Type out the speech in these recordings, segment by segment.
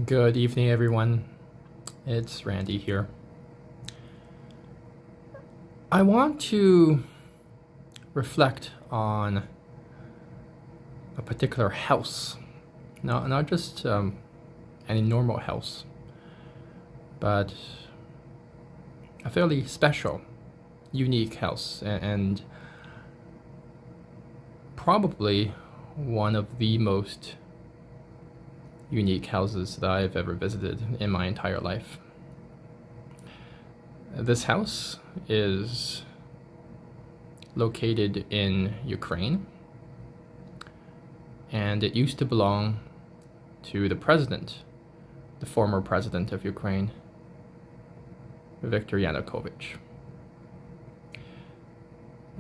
Good evening, everyone. It's Randy here. I want to reflect on a particular house, not just any normal house, but a fairly special, unique house, and probably one of the most unique houses that I've ever visited in my entire life. This house is located in Ukraine, and it used to belong to the former president of Ukraine, Viktor Yanukovych.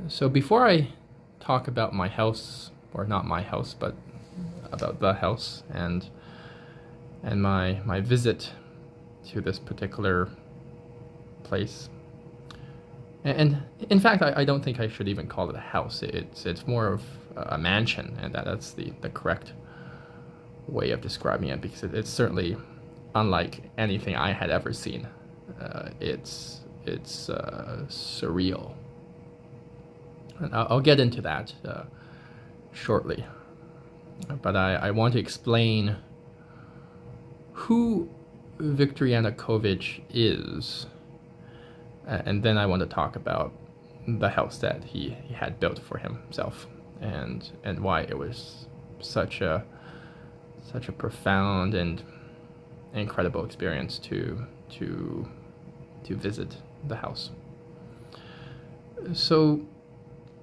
So before I talk about my house, or not my house, but about the house and my visit to this particular place. And in fact, I don't think I should even call it a house. It's more of a mansion, and that's the correct way of describing it, because it's certainly unlike anything I had ever seen. It's surreal. And I'll get into that shortly. But I want to explain who Viktor Yanukovych is, and then I want to talk about the house that he had built for himself, and why it was such a profound and incredible experience to visit the house. So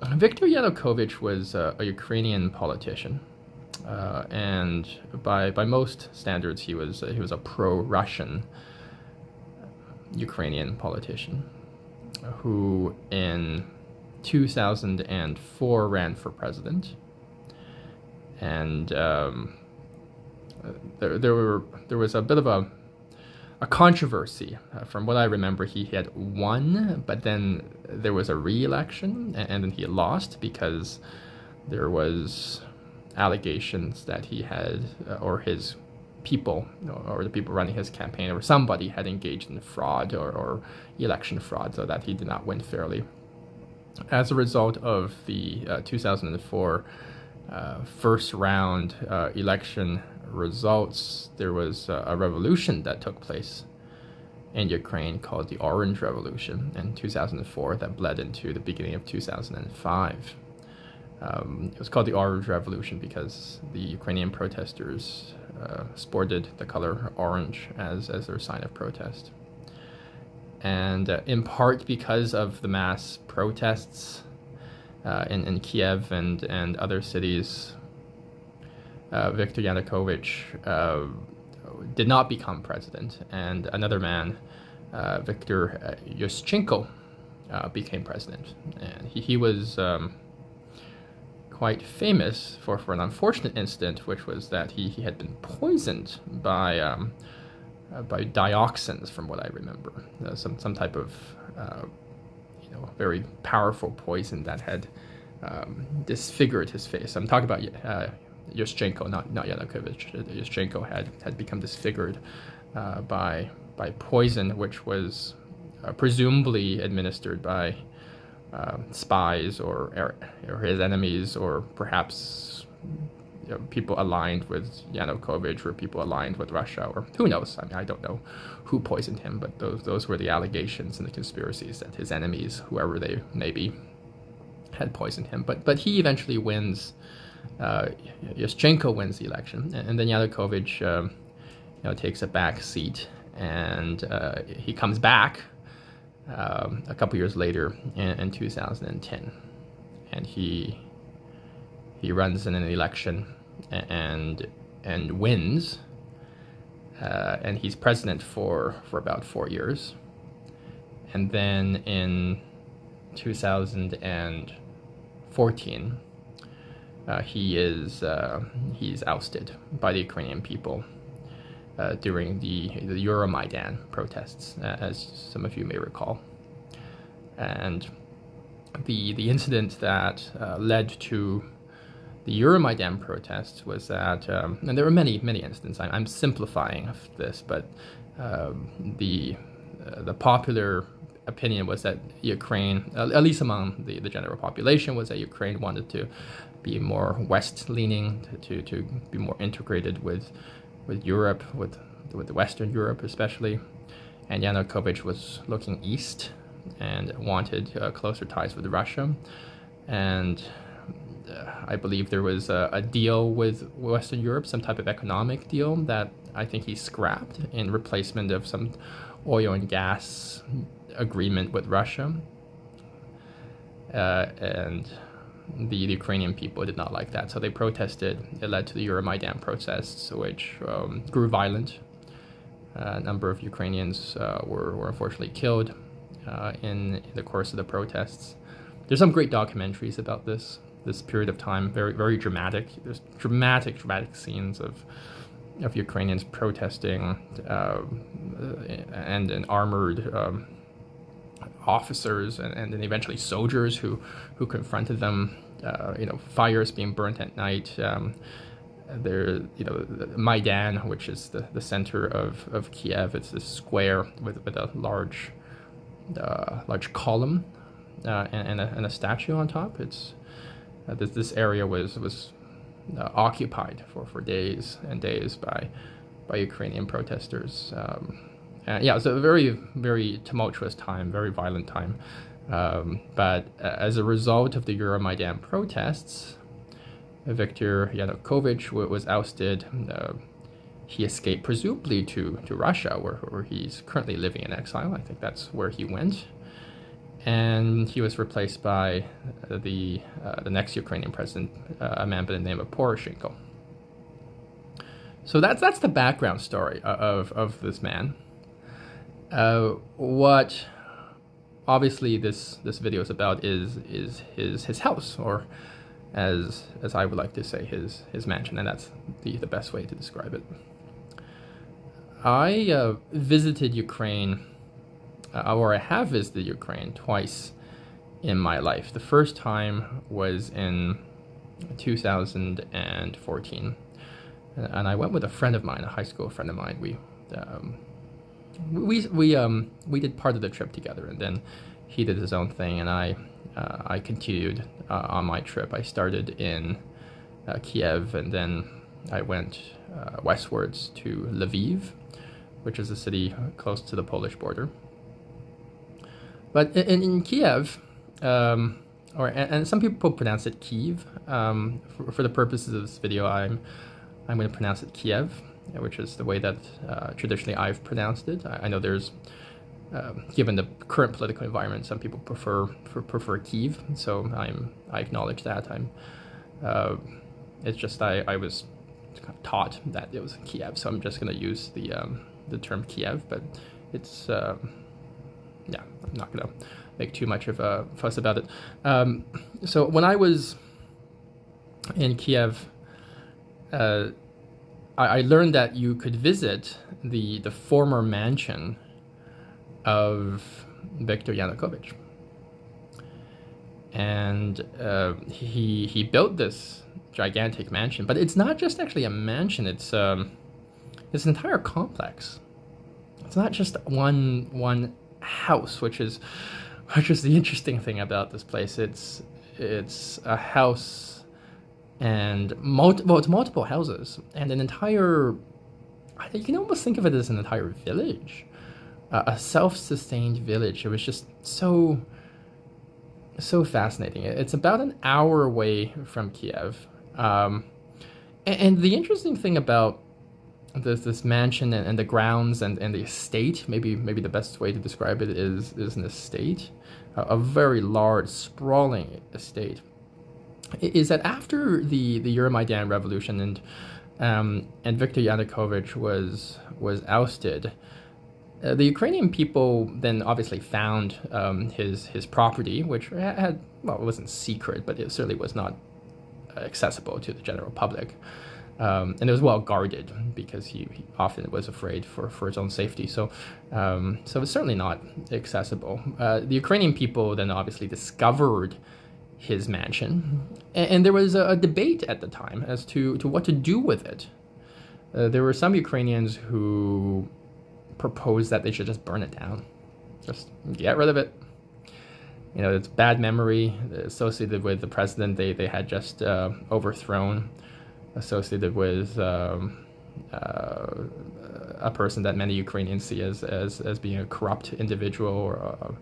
Viktor Yanukovych was a Ukrainian politician. And by most standards, he was a pro-Russian Ukrainian politician who in 2004 ran for president, and there was a bit of a controversy. From what I remember, he had won, but then there was a re-election, and then he lost because there was allegations that he had, or his people, or the people running his campaign, or somebody had engaged in fraud or election fraud, so that he did not win fairly. As a result of the 2004 first round election results, there was a revolution that took place in Ukraine called the Orange Revolution in 2004 that bled into the beginning of 2005. It was called the Orange Revolution because the Ukrainian protesters sported the color orange as their sign of protest. And in part because of the mass protests in Kiev and other cities, Viktor Yanukovych did not become president, and another man, Viktor Yushchenko, became president. And he was quite famous for an unfortunate incident, which was that he had been poisoned by dioxins, from what I remember, some type of very powerful poison that had disfigured his face. I'm talking about Yushchenko, not Yanukovych. Yushchenko had become disfigured by poison, which was presumably administered by spies or his enemies, or perhaps people aligned with Yanukovych, or people aligned with Russia, or who knows. I mean, I don't know who poisoned him, but those were the allegations and the conspiracies, that his enemies, whoever they may be, had poisoned him. But he eventually wins. Yushchenko wins the election, and then Yanukovych takes a back seat, and he comes back a couple years later in 2010, and he runs in an election and wins, and he's president for about 4 years, and then in 2014 he's ousted by the Ukrainian people during the Euromaidan protests, as some of you may recall. And the incident that led to the Euromaidan protests was that, and there were many instances. I'm simplifying this, but the popular opinion was that Ukraine, at least among the general population, was that Ukraine wanted to be more West-leaning, to be more integrated with Europe, with Western Europe especially, and Yanukovych was looking east and wanted closer ties with Russia, and I believe there was a deal with Western Europe, some type of economic deal that I think he scrapped in replacement of some oil and gas agreement with Russia, and the Ukrainian people did not like that, so they protested. It led to the Euromaidan protests, which grew violent. A number of Ukrainians were unfortunately killed in the course of the protests. There's some great documentaries about this period of time, very dramatic. There's dramatic scenes of Ukrainians protesting and armored officers and then eventually soldiers who confronted them. Fires being burnt at night. There, Maidan, which is the center of Kiev. It's this square with a large column and a statue on top. It's this area was occupied for days and days by Ukrainian protesters. It was a very tumultuous time, very violent time. But as a result of the Euromaidan protests, Viktor Yanukovych was ousted. He escaped presumably to Russia, where he's currently living in exile. I think that's where he went. And he was replaced by the next Ukrainian president, a man by the name of Poroshenko. So that's the background story of this man. What obviously this video is about is his house, or as I would like to say, his mansion, and that's the best way to describe it. I visited Ukraine, or I have visited Ukraine twice in my life. The first time was in 2014, and I went with a friend of mine, a high school friend of mine. We did part of the trip together, and then he did his own thing, and I continued on my trip. I started in Kiev, and then I went westwards to Lviv, which is a city close to the Polish border. But in Kiev, and some people pronounce it Kiev. For the purposes of this video, I'm going to pronounce it Kiev, which is the way that traditionally I've pronounced it. I know there's, given the current political environment, some people prefer Kiev, so I acknowledge that. It's just I was kind of taught that it was Kiev, so I'm just going to use the term Kiev, but it's I'm not going to make too much of a fuss about it. So when I was in Kiev, I learned that you could visit the former mansion of Viktor Yanukovych, and he built this gigantic mansion. But it's not just actually a mansion; it's an entire complex. It's not just one house, which is the interesting thing about this place. It's a house and it's multiple houses and an entire, you can almost think of it as an entire village, a self-sustained village. It was just so fascinating. It's about an hour away from Kiev, and the interesting thing about this mansion and the grounds and the estate, maybe the best way to describe it is an estate, a very large, sprawling estate, is that after the Euromaidan revolution and Viktor Yanukovych was ousted, the Ukrainian people then obviously found his property, which had, well, it wasn't secret, but it certainly was not accessible to the general public. And it was well guarded because he often was afraid for his own safety. So it's certainly not accessible. The Ukrainian people then obviously discovered his mansion, and there was a debate at the time as to what to do with it. There were some Ukrainians who proposed that they should just burn it down, just get rid of it. You know, it's bad memory associated with the president they had just overthrown, associated with a person that many Ukrainians see as being a corrupt individual or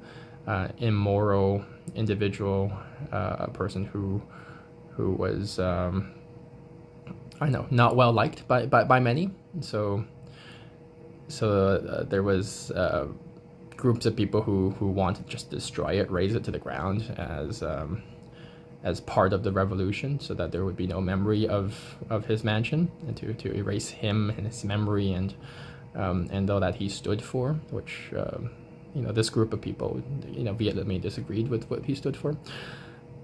immoral individual, a person who was I know, not well liked by many. So there was groups of people who wanted to just destroy it, raze it to the ground as part of the revolution, so that there would be no memory of his mansion, and to erase him and his memory and all that he stood for, which this group of people, vehemently disagreed with what he stood for.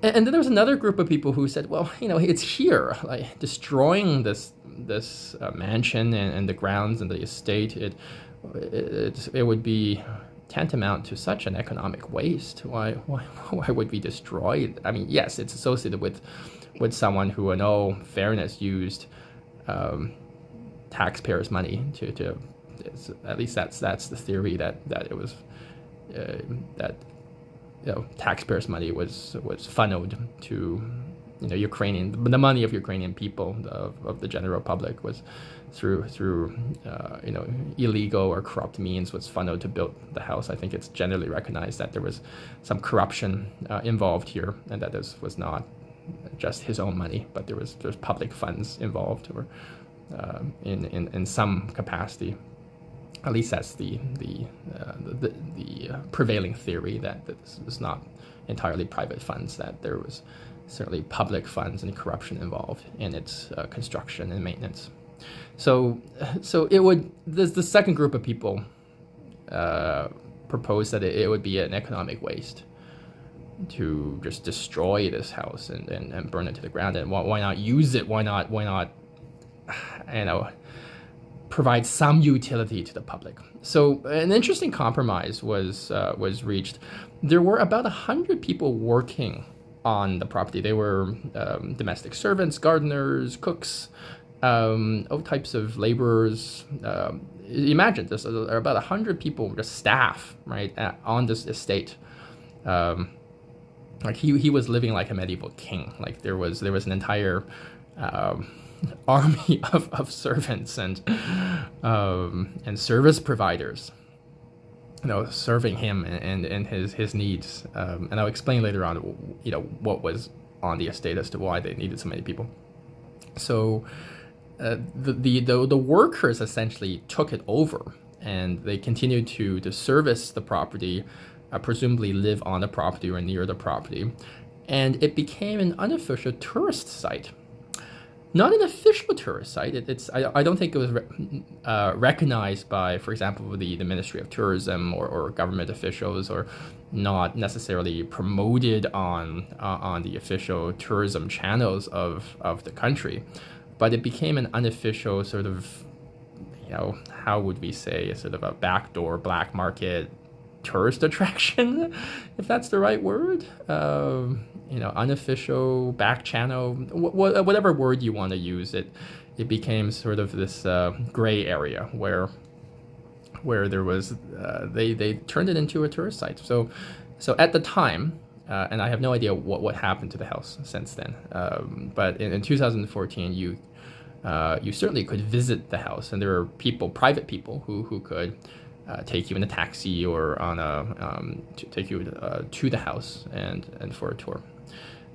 And then there was another group of people who said, well, it's here, like destroying this mansion and the grounds and the estate. It would be tantamount to such an economic waste. Why would we destroy it? I mean, yes, it's associated with someone who, in all fairness, used taxpayers' money to at least that's the theory that it was that. Taxpayers' money was funneled to, the money of Ukrainian people, of the general public, was through illegal or corrupt means was funneled to build the house. I think it's generally recognized that there was some corruption involved here, and that this was not just his own money, but there's public funds involved, or in some capacity. At least that's the prevailing theory, that this is not entirely private funds, that there was certainly public funds and corruption involved in its construction and maintenance. So the second group of people proposed that it would be an economic waste to just destroy this house and burn it to the ground. And why not use it? Why not provide some utility to the public? So an interesting compromise was reached. There were about 100 people working on the property. They were domestic servants, gardeners, cooks, all types of laborers. Imagine this: there are about 100 people, just staff, right, on this estate. Like he was living like a medieval king. Like there was an entire army of servants and service providers, serving him and his needs. And I'll explain later on, what was on the estate as to why they needed so many people. So the workers essentially took it over, and they continued to service the property, presumably live on the property or near the property, and it became an unofficial tourist site. Not an official tourist site. I don't think it was recognized by, for example, the Ministry of Tourism or government officials, or not necessarily promoted on the official tourism channels of the country. But it became an unofficial sort of, how would we say, sort of a backdoor black market tourist attraction, if that's the right word. Unofficial, back channel, whatever word you want to use. It became sort of this gray area where there was they turned it into a tourist site. So at the time, and I have no idea what happened to the house since then. But in 2014, you certainly could visit the house, and there were private people who could take you in a taxi or on to take you to the house and for a tour.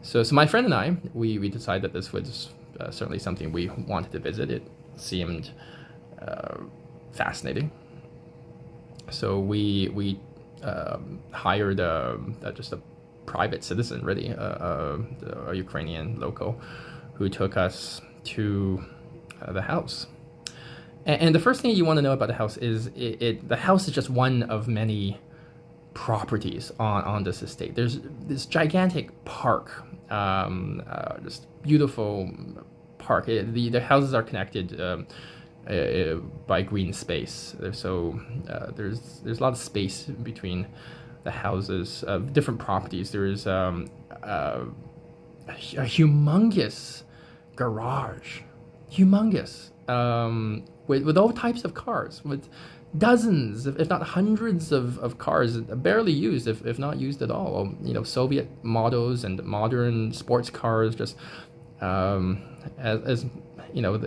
So my friend and I, we decided that this was certainly something we wanted to visit. It seemed fascinating. So we hired just a private citizen, really, a Ukrainian local, who took us to the house. And the first thing you want to know about the house is the house is just one of many properties on this estate. There's this gigantic park, just beautiful park. The houses are connected by green space. So there's a lot of space between the houses of different properties. There's a humongous garage, humongous, with all types of cars, with dozens, if not hundreds of cars, barely used, if not used at all. You know, Soviet models and modern sports cars, just as you know,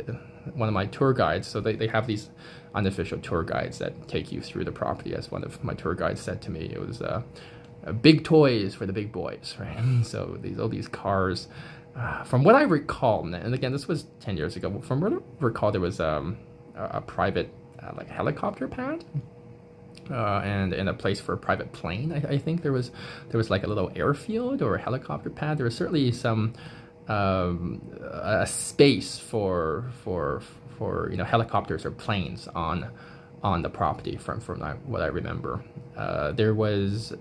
one of my tour guides. So they have these unofficial tour guides that take you through the property. As one of my tour guides said to me, it was big toys for the big boys, right? So all these cars. From what I recall, and again, this was 10 years ago. From what I recall, there was a private like helicopter pad, and a place for a private plane. I think there was like a little airfield or a helicopter pad. There was certainly some a space for you know, helicopters or planes on the property from what I remember. There was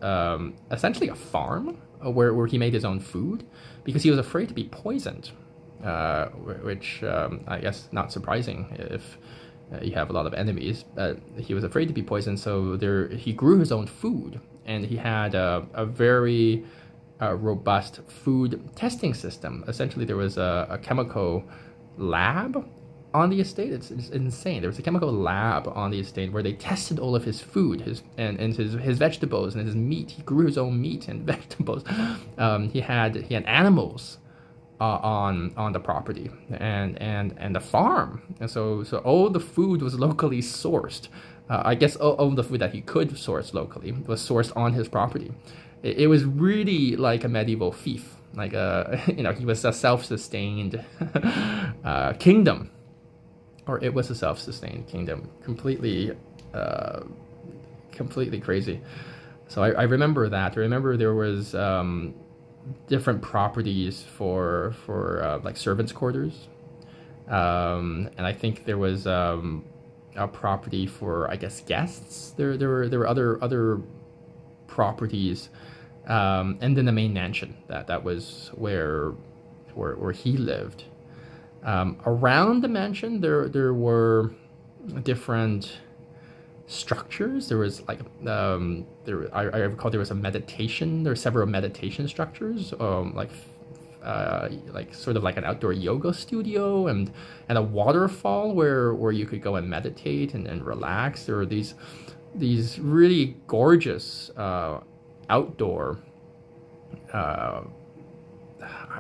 essentially a farm where he made his own food because he was afraid to be poisoned, which I guess not surprising if you have a lot of enemies. But he was afraid to be poisoned, so he grew his own food, and he had a very robust food testing system. Essentially, there was a chemical lab on the estate. It's insane. There was a chemical lab on the estate where they tested all of his food, his vegetables and his meat. He grew his own meat and vegetables. He had animals on the property and the farm, and so all the food was locally sourced. I guess all the food that he could source locally was sourced on his property. It was really like a medieval fief. Like you know, he was a self-sustained kingdom. Or it was a self-sustained kingdom, completely crazy. So I remember that. I remember there was different properties for like servants' quarters, and I think there was a property for, I guess, guests. There were other properties, and then the main mansion that was where he lived. Around the mansion, there were different structures. There was like I recall there was a meditation. There were several meditation structures, like sort of like an outdoor yoga studio and a waterfall where you could go and meditate and relax. There were these really gorgeous outdoor.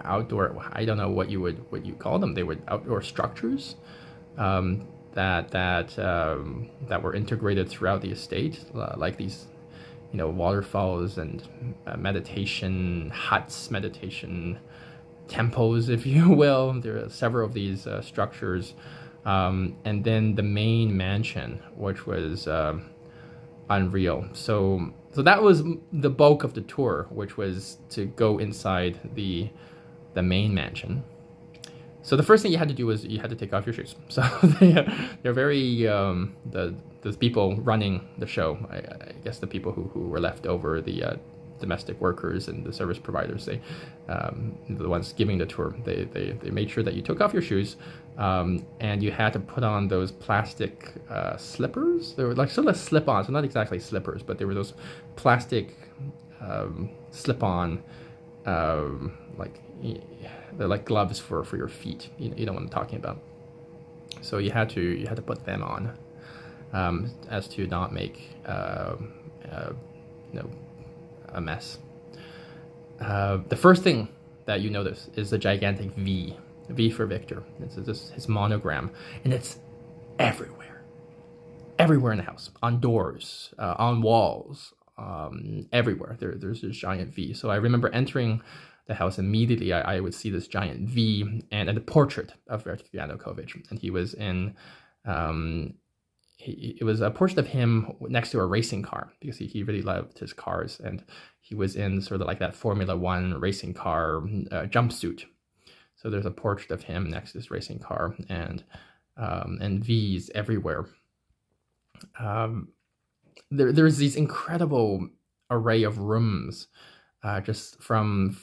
I don't know what you call them. They were outdoor structures that were integrated throughout the estate, like these, you know, waterfalls and meditation huts, meditation temples, if you will. There are several of these structures, and then the main mansion, which was unreal. So that was the bulk of the tour, which was to go inside the main mansion. So the first thing you had to do was you had to take off your shoes. So they're very the people running the show, I guess the people who were left over, the domestic workers and the service providers, they the ones giving the tour, they made sure that you took off your shoes, and you had to put on those plastic slippers. They were like sort of slip-ons, so not exactly slippers, but they were those plastic slip-on, they're like gloves for your feet. You know what I'm talking about. So you had to put them on, as to not make you know, a mess. The first thing that you notice is the gigantic V for Victor. It's his monogram, and it's everywhere in the house, on doors, on walls, everywhere. There's this giant V. So I remember entering the house immediately. I would see this giant V and a portrait of Viktor Yanukovych, and he was in. It was a portrait of him next to a racing car, because he really loved his cars, and he was in sort of like that Formula One racing car jumpsuit. So there's a portrait of him next to this racing car, and V's everywhere. There's these incredible array of rooms, just from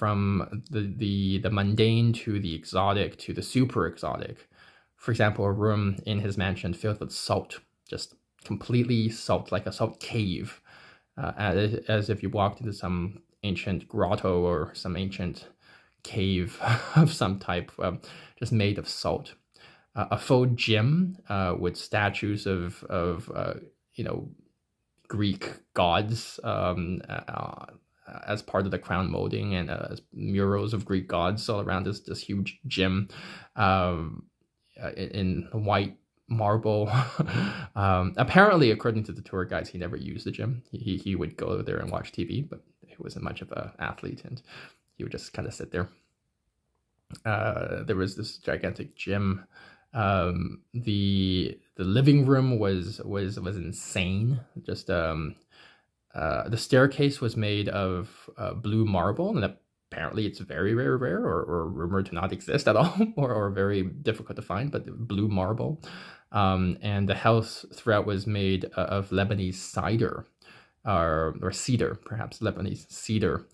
the mundane to the exotic to the super exotic. For example, a room in his mansion filled with salt. Just completely salt, like a salt cave, as if you walked into some ancient grotto or some ancient cave of some type, just made of salt. A faux gym with statues of Greek gods as part of the crown molding, and murals of Greek gods all around this huge gym in white marble. Apparently, according to the tour guides, he never used the gym. He would go there and watch TV, but he wasn't much of an athlete, and he would just kind of sit there. There was this gigantic gym. The living room was insane. Just the staircase was made of blue marble, and apparently it's very, very rare, or rumored to not exist at all, or very difficult to find, but blue marble. And the house throughout was made of Lebanese cider, or cedar, perhaps Lebanese cedar,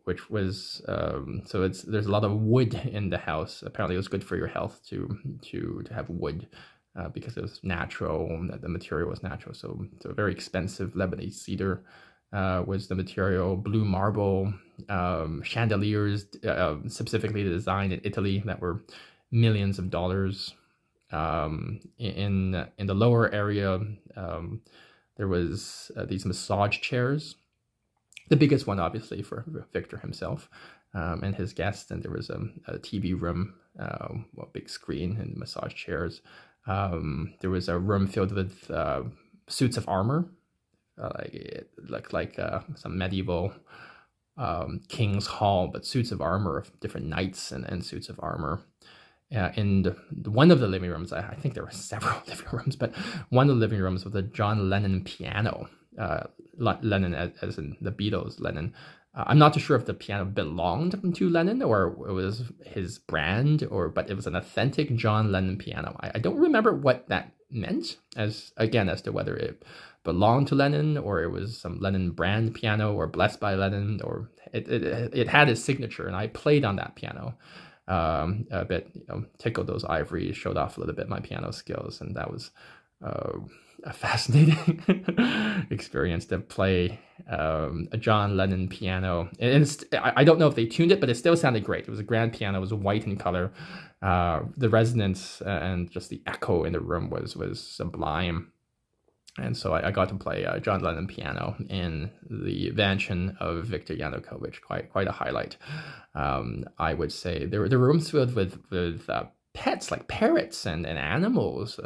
which was there's a lot of wood in the house. Apparently, it was good for your health to have wood, because it was natural. The material was natural, so very expensive Lebanese cedar was the material. Blue marble, chandeliers specifically designed in Italy that were millions of dollars. In the lower area, there was these massage chairs. The biggest one, obviously, for Victor himself and his guests. And there was a TV room, a big screen, and massage chairs. There was a room filled with suits of armor, like some medieval king's hall, but suits of armor of different knights and suits of armor. In one of the living rooms, I think there were several living rooms, but one of the living rooms was a John Lennon piano. Lennon as in the Beatles Lennon. I'm not too sure if the piano belonged to Lennon or it was his brand, but it was an authentic John Lennon piano. I don't remember what that meant as to whether it belonged to Lennon or it was some Lennon brand piano or blessed by Lennon, or it had his signature, and I played on that piano a bit, tickled those ivories, showed off a little bit my piano skills, and that was a fascinating experience to play a John Lennon piano. And I don't know if they tuned it, but it still sounded great. It was a grand piano. It was white in color. The resonance and just the echo in the room was sublime. And so I got to play John Lennon piano in the mansion of Viktor Yanukovych. Quite a highlight. I would say there were rooms filled with pets, like parrots and animals.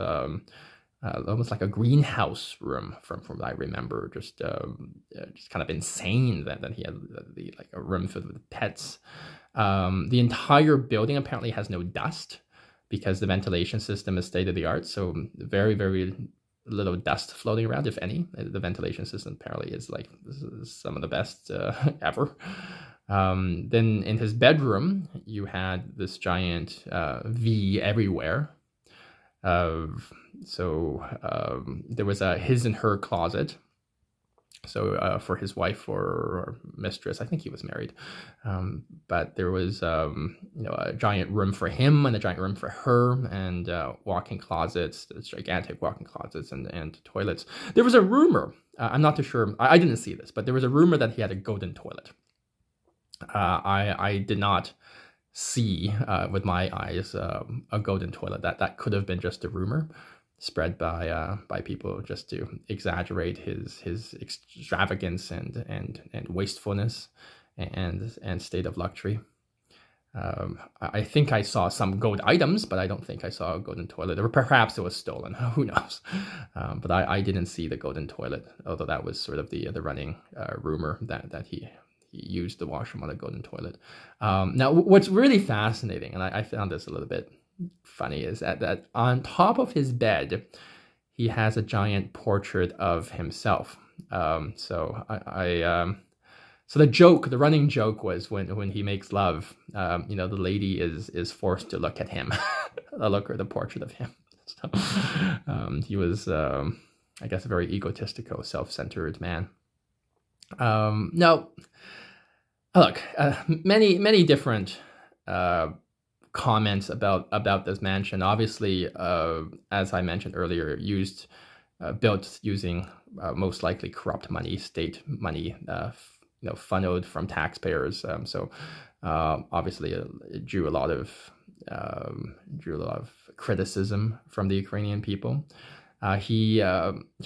Almost like a greenhouse room from what I remember. Just kind of insane that he had like a room filled with pets. The entire building apparently has no dust because the ventilation system is state of the art. So very, very little dust floating around, if any. The ventilation system apparently is like some of the best ever. Then in his bedroom, you had this giant V everywhere. There was a his and her closet. So for his wife or mistress, I think he was married. But there was a giant room for him and a giant room for her, and walk-in closets, gigantic walk-in closets and toilets. There was a rumor, I'm not too sure, I didn't see this, but there was a rumor that he had a golden toilet. I did not see with my eyes a golden toilet. That could have been just a rumor spread by people just to exaggerate his extravagance and wastefulness and state of luxury. I think I saw some gold items, but I don't think I saw a golden toilet. Or perhaps it was stolen. Who knows? But I didn't see the golden toilet, although that was sort of the running rumor that he used the washroom on a golden toilet. Now, what's really fascinating, and I found this a little bit funny, is that on top of his bed, he has a giant portrait of himself. So the running joke was when he makes love, the lady is forced to look at him, the portrait of him. So he was, I guess, a very egotistical, self-centered man. Now, look, many different comments about this mansion. Obviously, as I mentioned earlier, built using most likely corrupt money, state money, funneled from taxpayers. So obviously it drew a lot of criticism from the Ukrainian people. He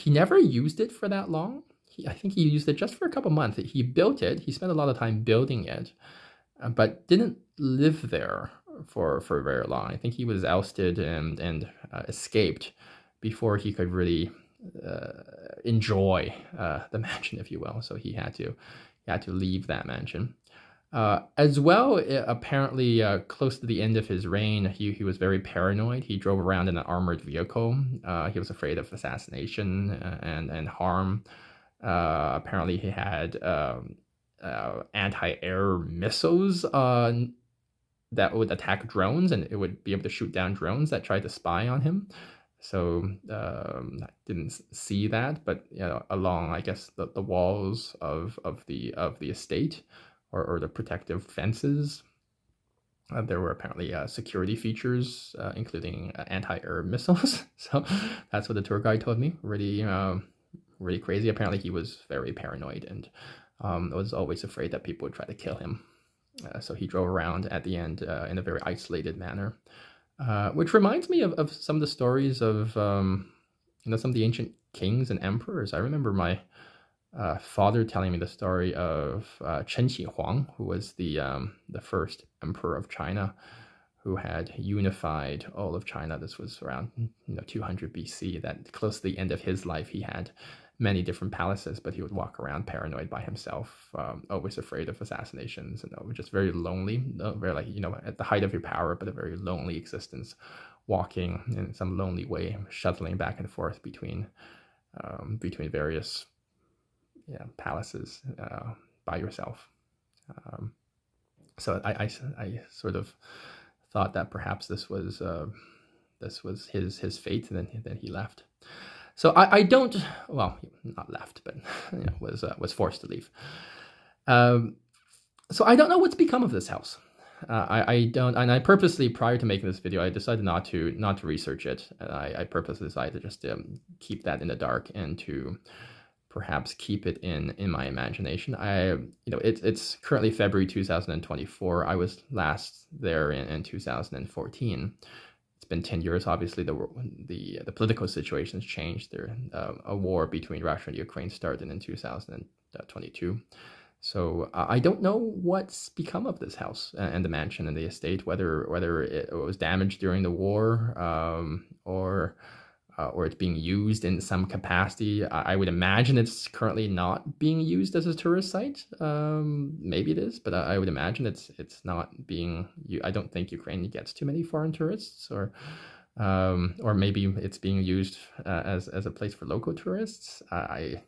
never used it for that long. I think he used it just for a couple months. He built it. He spent a lot of time building it, but didn't live there for very long. I think he was ousted and escaped before he could really enjoy the mansion, if you will. So he had to leave that mansion. As well, apparently close to the end of his reign, he was very paranoid. He drove around in an armored vehicle. He was afraid of assassination and harm. Apparently he had anti-air missiles that would attack drones, and it would be able to shoot down drones that tried to spy on him. So I didn't see that, but along, I guess, the walls of the estate or the protective fences, there were apparently security features, including anti-air missiles. So that's what the tour guide told me. Really crazy. Apparently he was very paranoid and was always afraid that people would try to kill him. So he drove around at the end in a very isolated manner, which reminds me of some of the stories of some of the ancient kings and emperors. I remember my father telling me the story of Chen Qi who was the first emperor of China, who had unified all of China. This was around 200 BC. That close to the end of his life, he had many different palaces, but he would walk around paranoid by himself, always afraid of assassinations, and just very lonely, very at the height of your power, but a very lonely existence, walking in some lonely way, shuttling back and forth between various palaces by yourself. So I sort of thought that perhaps this was his fate, and then he left. So I don't, well, not left, but was forced to leave. So I don't know what's become of this house. I don't, and I purposely, prior to making this video, I decided not to research it. I purposely decided to just keep that in the dark and to perhaps keep it in my imagination. It's currently February 2024. I was last there in 2014. It's been 10 years. Obviously, the political situation has changed. There, a war between Russia and Ukraine started in 2022. So I don't know what's become of this house and the mansion and the estate, whether it was damaged during the war or it's being used in some capacity. I would imagine it's currently not being used as a tourist site. Maybe it is, but I would imagine it's not being. I don't think Ukraine gets too many foreign tourists, or maybe it's being used as a place for local tourists. I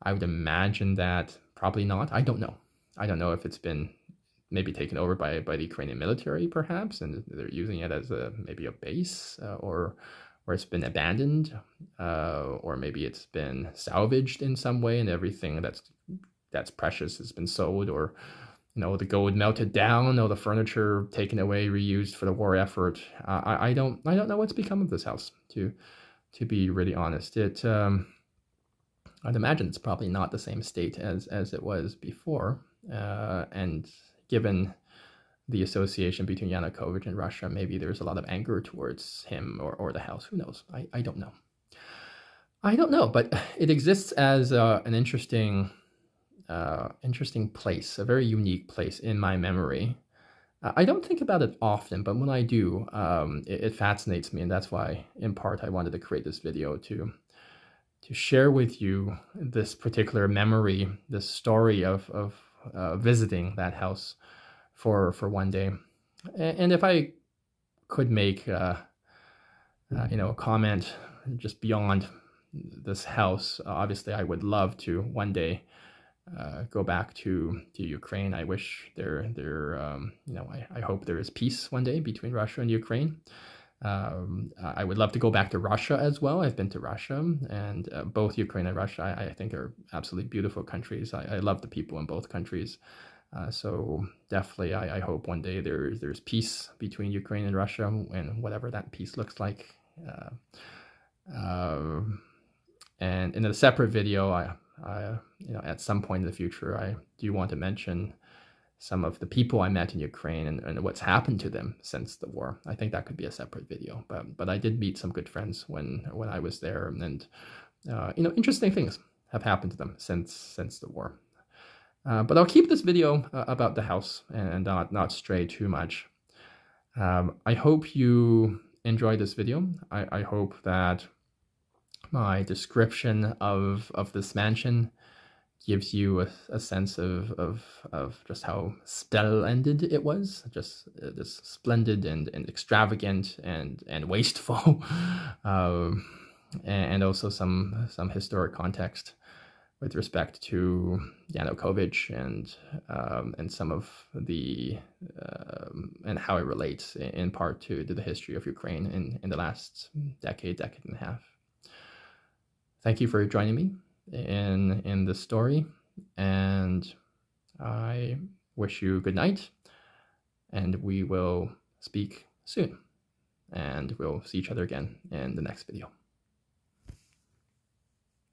would imagine that probably not. I don't know. I don't know if it's been maybe taken over by the Ukrainian military, perhaps, and they're using it as maybe a base, or it's been abandoned, or maybe it's been salvaged in some way, and everything that's precious has been sold, or the gold melted down, or the furniture taken away, reused for the war effort. I don't know what's become of this house, to be really honest. I'd imagine it's probably not the same state as it was before, and given the association between Yanukovych and Russia, maybe there's a lot of anger towards him or the house. Who knows? I don't know. I don't know, but it exists as an interesting place, a very unique place in my memory. I don't think about it often, but when I do, it fascinates me, and that's why, in part, I wanted to create this video to share with you this particular memory, this story of visiting that house for one day. And if I could make a comment just beyond this house, obviously I would love to one day go back to Ukraine. I wish I hope there is peace one day between Russia and Ukraine. I would love to go back to Russia as well. I've been to Russia, and both Ukraine and Russia I think are absolutely beautiful countries. I love the people in both countries. So definitely, I hope one day there's peace between Ukraine and Russia, and whatever that peace looks like. And in a separate video, you know, at some point in the future, I do want to mention some of the people I met in Ukraine and what's happened to them since the war. I think that could be a separate video, but I did meet some good friends when I was there, and you know, interesting things have happened to them since the war. But I'll keep this video about the house and not stray too much. I hope you enjoyed this video. I hope that my description of this mansion gives you a sense of just how splendid it was, just this splendid and extravagant and wasteful, and also some historic context with respect to Yanukovych and some of the and how it relates in part to the history of Ukraine in the last decade and a half. Thank you for joining me in this story, and I wish you good night, and we will speak soon, and we'll see each other again in the next video.